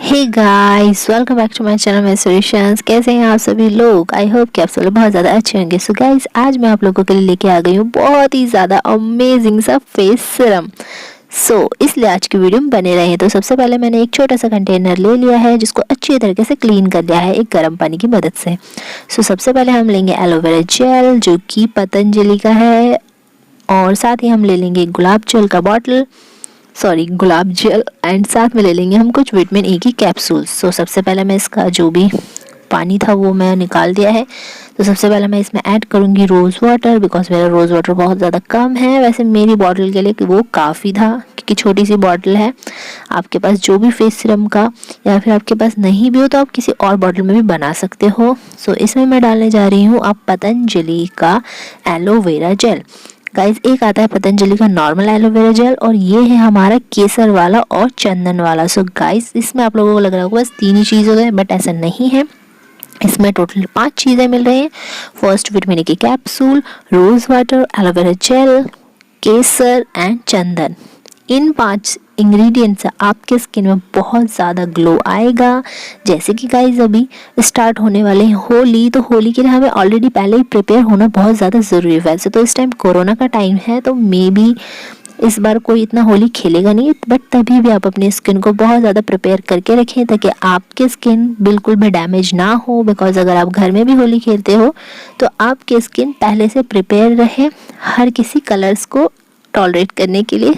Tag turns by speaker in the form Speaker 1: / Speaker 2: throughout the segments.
Speaker 1: Hey guys, welcome back to my channel my solutions. कैसे हैं आप सभी लोग? आई होप कि आप सब लोग बहुत ज़्यादा अच्छे होंगे। सो गाइस, आज मैं आप लोगों के लिए लेके आ गई हूँ बहुत ही ज़्यादा अमेजिंग सा फेस सीरम। इसलिए आज की वीडियो में बने रहे। तो सबसे पहले मैंने एक छोटा सा कंटेनर ले लिया है जिसको अच्छी तरीके से क्लीन कर लिया है एक गर्म पानी की मदद से। सबसे पहले हम लेंगे एलोवेरा जेल जो कि पतंजलि का है, और साथ ही हम ले लेंगे गुलाब जेल एंड साथ में ले लेंगे हम कुछ विटामिन ई की कैप्सूल्स। सबसे पहले मैं इसका जो भी पानी था वो मैं निकाल दिया है। तो सबसे पहले मैं इसमें ऐड करूँगी रोज़ वाटर, बिकॉज मेरा रोज़ वाटर बहुत ज़्यादा कम है। वैसे मेरी बॉटल के लिए कि वो काफ़ी था क्योंकि छोटी सी बॉटल है। आपके पास जो भी फेस सीरम का या फिर आपके पास नहीं भी हो तो आप किसी और बॉटल में भी बना सकते हो। इसमें मैं डालने जा रही हूँ आप पतंजलि का एलोवेरा जेल। गाइज, एक आता है पतंजलि का नॉर्मल एलोवेरा जेल और ये है हमारा केसर वाला और चंदन वाला। गाइज, इसमें आप लोगों को लग रहा होगा बस 3 ही चीज़ हो गए, बट ऐसा नहीं है। इसमें टोटल 5 चीज़ें मिल रही हैं। फर्स्ट विटामिन ई की capsule, rose water, aloe vera gel, केसर एंड चंदन। इन 5 इंग्रेडिएंट से आपके स्किन में बहुत ज़्यादा ग्लो आएगा। जैसे कि गाइज अभी स्टार्ट होने वाले हैं होली, तो होली के लिए हमें ऑलरेडी पहले ही प्रिपेयर होना बहुत ज़्यादा ज़रूरी है। वैसे तो इस टाइम कोरोना का टाइम है तो मे बी इस बार कोई इतना होली खेलेगा नहीं, बट तभी भी आप अपनी स्किन को बहुत ज़्यादा प्रिपेयर करके रखें ताकि आपकी स्किन बिल्कुल भी डैमेज ना हो। बिकॉज अगर आप घर में भी होली खेलते हो तो आपकी स्किन पहले से प्रिपेयर रहे हर किसी कलर्स को टॉलरेट करने के लिए।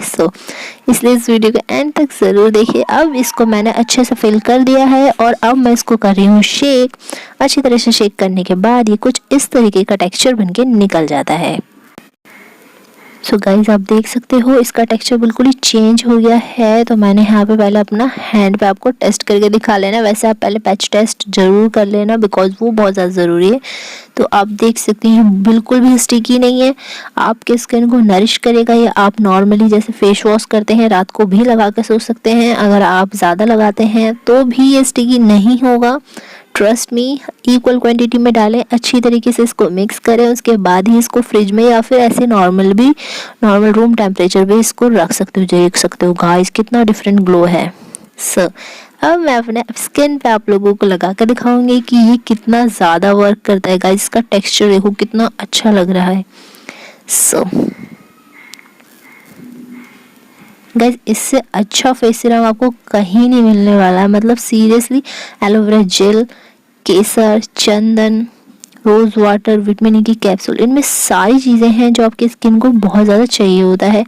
Speaker 1: इसलिए इस वीडियो को एंड तक ज़रूर देखिए। अब इसको मैंने अच्छे से फिल कर दिया है और अब मैं इसको कर रही हूँ शेक। अच्छी तरह से शेक करने के बाद ये कुछ इस तरीके का टेक्सचर बनके निकल जाता है। गाइज, आप देख सकते हो इसका टेक्सचर बिल्कुल ही चेंज हो गया है। तो मैंने यहाँ पे पहले अपना हैंड पे आपको टेस्ट करके दिखा लेना। वैसे आप पहले पैच टेस्ट जरूर कर लेना बिकॉज वो बहुत ज़्यादा ज़रूरी है। तो आप देख सकते हैं बिल्कुल भी स्टिकी नहीं है, आपके स्किन को नरिश करेगा। ये आप नॉर्मली जैसे फेस वॉश करते हैं रात को भी लगा के सो सकते हैं। अगर आप ज़्यादा लगाते हैं तो भी ये स्टिकी नहीं होगा। ट्रस्ट मी, इक्वल क्वांटिटी में डालें, अच्छी तरीके से इसको मिक्स करें, उसके बाद ही इसको फ्रिज में या फिर ऐसे नॉर्मल रूम टेम्परेचर पे इसको रख सकते हो। देख सकते हो गाइस कितना डिफरेंट ग्लो है। अब मैं अपने स्किन पे आप लोगों को लगा कर दिखाऊंगी कि ये कितना ज़्यादा वर्क करता है। गाइस, इसका टेक्सचर देखो कितना अच्छा लग रहा है। गाइस, इससे अच्छा फेस सीरम आपको कहीं नहीं मिलने वाला है। मतलब सीरियसली, एलोवेरा जेल, केसर, चंदन, रोज़ वाटर, विटामिन ई की कैप्सूल, इनमें सारी चीज़ें हैं जो आपकी स्किन को बहुत ज़्यादा चाहिए होता है।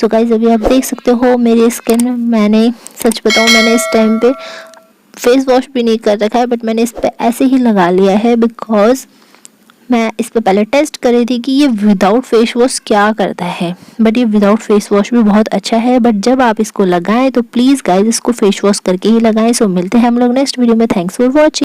Speaker 1: गाइस, अभी आप देख सकते हो मेरी स्किन में, मैंने सच बताऊँ मैंने इस टाइम पे फेस वॉश भी नहीं कर रखा है, बट मैंने इस पर ऐसे ही लगा लिया है बिकॉज मैं इस पे पहले टेस्ट कर रही थी कि ये विदाउट फेस वॉश क्या करता है। बट ये विदाउट फेस वॉश भी बहुत अच्छा है। बट जब आप इसको लगाएं तो प्लीज़ गाइस इसको फेस वॉश करके ही लगाएं। मिलते हैं हम लोग नेक्स्ट वीडियो में। Thanks for watching.